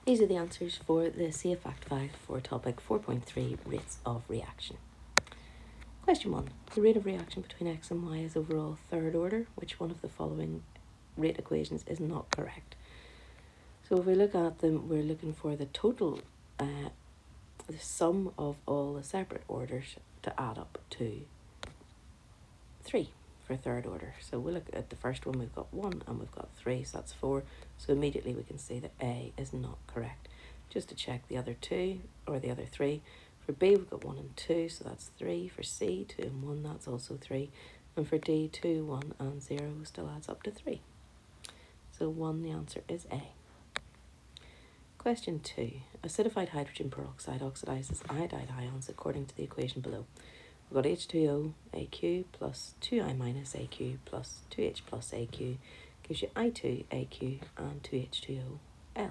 These are the answers for the CA Fact File for topic 4.3, Rates of Reaction. Question 1. The rate of reaction between X and Y is overall third order. Which one of the following rate equations is not correct? So if we look at them, we're looking for the total, the sum of all the separate orders to add up to 3 for third order. So we'll look at the first one, we've got 1 and we've got 3, so that's 4. So immediately we can see that A is not correct. Just to check the other 2 or the other 3. For B we've got 1 and 2, so that's 3. For C 2 and 1, that's also 3. And for D 2, 1 and 0 still adds up to 3. So 1, the answer is A. Question 2. Acidified hydrogen peroxide oxidizes iodide ions according to the equation below. We've got H2O AQ plus 2I minus AQ plus 2H plus AQ gives you I2 AQ and 2H2OL.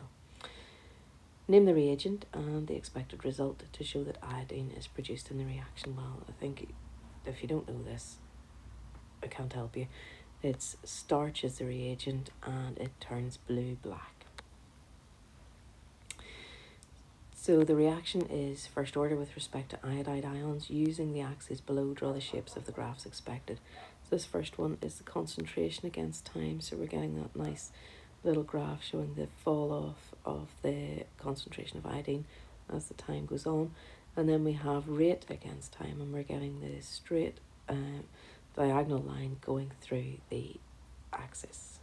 Name the reagent and the expected result to show that iodine is produced in the reaction. Well, I think if you don't know this, I can't help you. It's starch is the reagent and it turns blue-black. So the reaction is first order with respect to iodide ions. Using the axes below, draw the shapes of the graphs expected. So this first one is the concentration against time. So we're getting that nice little graph showing the fall off of the concentration of iodine as the time goes on. And then we have rate against time, and we're getting the straight diagonal line going through the axis,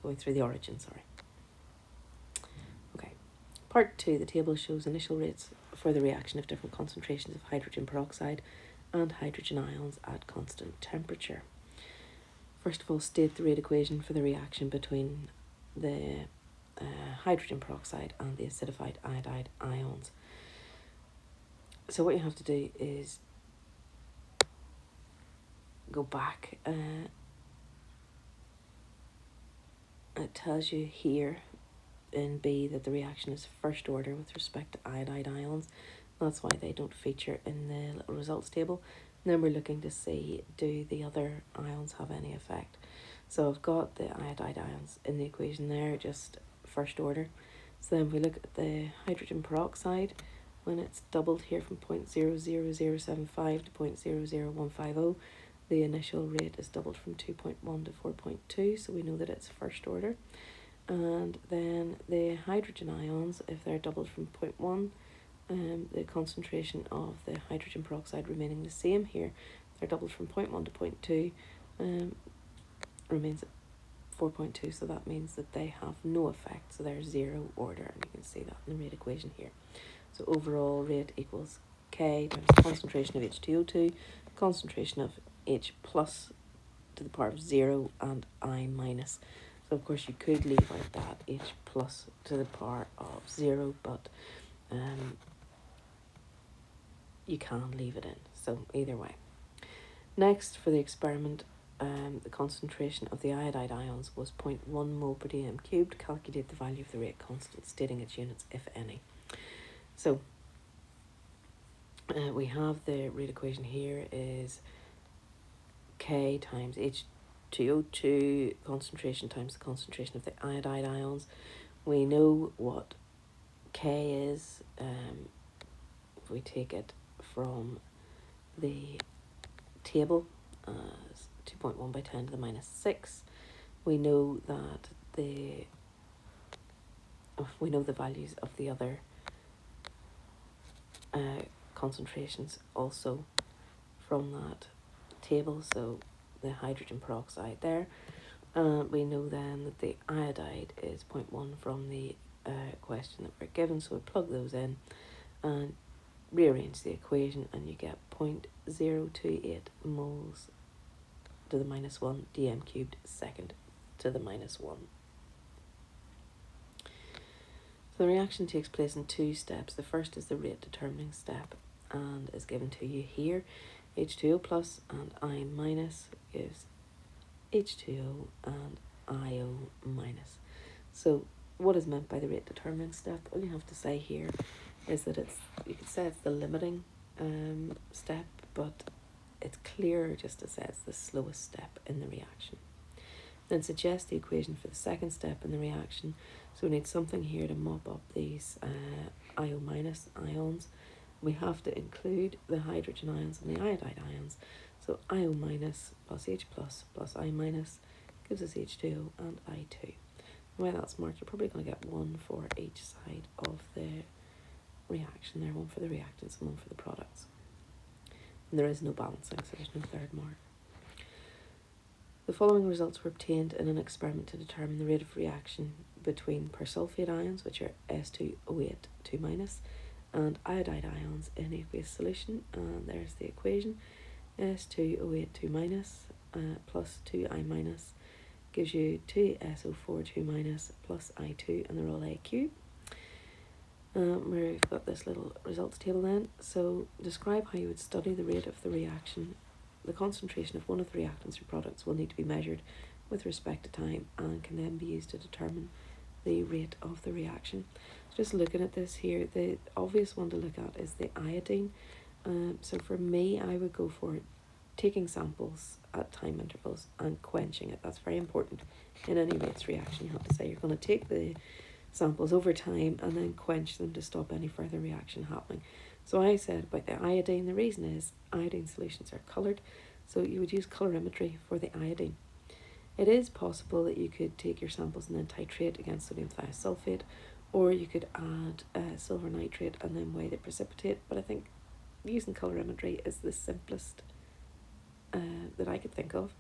going through the origin, sorry. Okay. Part 2, the table shows initial rates for the reaction of different concentrations of hydrogen peroxide and hydrogen ions at constant temperature. First of all, state the rate equation for the reaction between the hydrogen peroxide and the acidified iodide ions. So what you have to do is go back. It tells you here in B that the reaction is first order with respect to iodide ions. That's why they don't feature in the little results table. And then we're looking to see, do the other ions have any effect? So I've got the iodide ions in the equation there, just first order. So then we look at the hydrogen peroxide, when it's doubled here from 0.00075 to 0.00150, the initial rate is doubled from 2.1 to 4.2, so we know that it's first order. And then the hydrogen ions, if they're doubled from 0.1, the concentration of the hydrogen peroxide remaining the same here, they're doubled from 0.1 to 0.2, remains at 4.2, so that means that they have no effect, so they're zero order, and you can see that in the rate equation here. So overall rate equals K times the concentration of H2O2, concentration of H plus to the power of 0 and I minus. So of course you could leave out that H plus to the power of 0, but you can leave it in, so either way. Next, for the experiment, the concentration of the iodide ions was 0.1 mole per dm cubed. Calculate the value of the rate constant, stating its units, if any. So we have the rate equation here is K times H2O2 concentration times the concentration of the iodide ions. We know what K is. If we take it from the table as 2.1 by 10 to the minus 6, we know that we know the values of the other concentrations also from that table. So the hydrogen peroxide there, we know then that the iodide is 0.1 from the question that we're given, so we plug those in and rearrange the equation, and you get 0.028 moles to the minus 1 dm cubed second to the minus 1. So the reaction takes place in 2 steps. The first is the rate determining step and is given to you here. H2O plus and I minus gives H2O and IO minus. So what is meant by the rate determining step? All you have to say here is that you could say it's the limiting step, but it's clearer just to say it's the slowest step in the reaction. Then suggest the equation for the second step in the reaction. So we need something here to mop up these IO minus ions. We have to include the hydrogen ions and the iodide ions. So IO minus plus H plus I minus gives us H2O and I2. The way that's marked, you're probably going to get one for each side of the reaction there, one for the reactants and one for the products. And there is no balancing, so there's no third mark. The following results were obtained in an experiment to determine the rate of reaction between persulfate ions, which are S2O8 2-, and iodide ions in aqueous solution. And there's the equation. S2O8 2- plus 2I- gives you 2SO4 2- plus I2, and they're all AQ. We've got this little results table then. So describe how you would study the rate of the reaction. The concentration of one of the reactants or products will need to be measured with respect to time and can then be used to determine the rate of the reaction. So just looking at this here, the obvious one to look at is the iodine. So for me, I would go for taking samples at time intervals and quenching it. That's very important in any rates reaction. You have to say you're going to take the samples over time and then quench them to stop any further reaction happening. So I said about the iodine, the reason is iodine solutions are coloured, so you would use colorimetry for the iodine. It is possible that you could take your samples and then titrate against sodium thiosulfate, or you could add silver nitrate and then weigh the precipitate, but I think using colorimetry is the simplest that I could think of.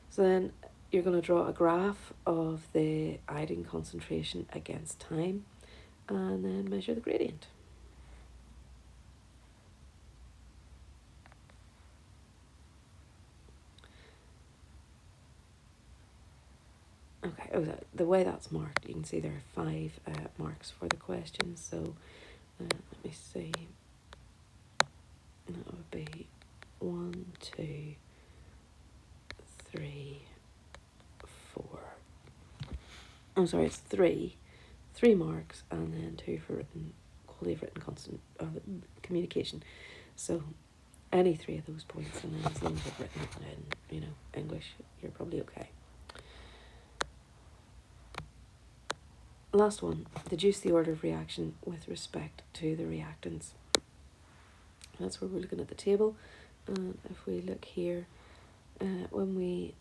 So then you're going to draw a graph of the iodine concentration against time and then measure the gradient. Okay, the way that's marked, you can see there are 5 marks for the question. So let me see. That would be 1, 2, 3, 4. I'm sorry, it's 3 marks, and then 2 for written quality of written constant communication. So any 3 of those points, and then as long as you've written it in English, you're probably okay. Last one, deduce the order of reaction with respect to the reactants. That's where we're looking at the table. And if we look here, when we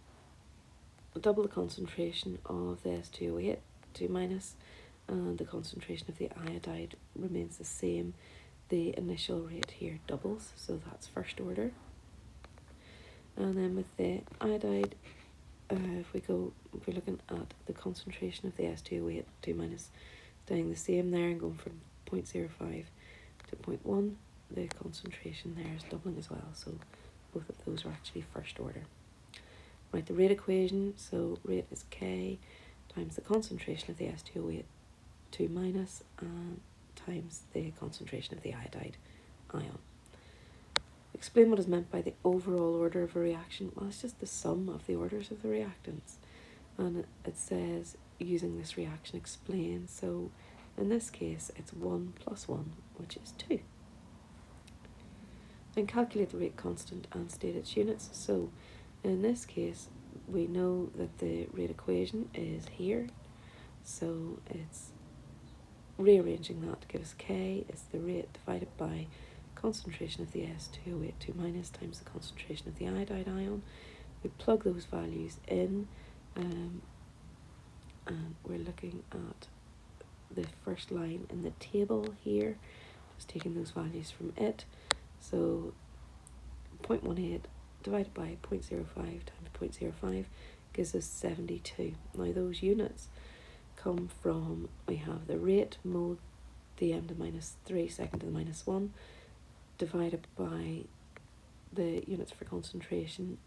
double the concentration of the S2O8 2- and the concentration of the iodide remains the same, the initial rate here doubles, so that's first order. And then with the iodide, if we're looking at the concentration of the S2O8 2- staying the same there and going from 0.05 to 0.1, the concentration there is doubling as well, so both of those are actually first order. Write the rate equation, so rate is K times the concentration of the S2O8 2- and times the concentration of the iodide ion. Explain what is meant by the overall order of a reaction. Well, it's just the sum of the orders of the reactants. And it says, using this reaction, explain. So in this case, it's 1 plus 1, which is 2. Then calculate the rate constant and state its units. So in this case, we know that the rate equation is here. So it's rearranging that to give us K is the rate divided by concentration of the S2O8 2- times the concentration of the iodide ion. We plug those values in, and we're looking at the first line in the table here, just taking those values from it. So 0.18 divided by 0.05 times 0.05 gives us 72. Now those units come from, we have the rate mole dm to -3 second to the -1 divided by the units for concentration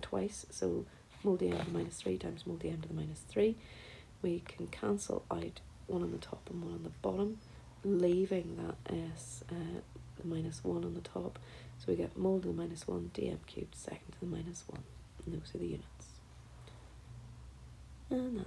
twice, so mole dm to the -3 times mole dm to the -3. We can cancel out one on the top and one on the bottom, leaving that S, the -1 on the top, so we get mole to the -1 dm cubed second to the -1, and those are the units. And that's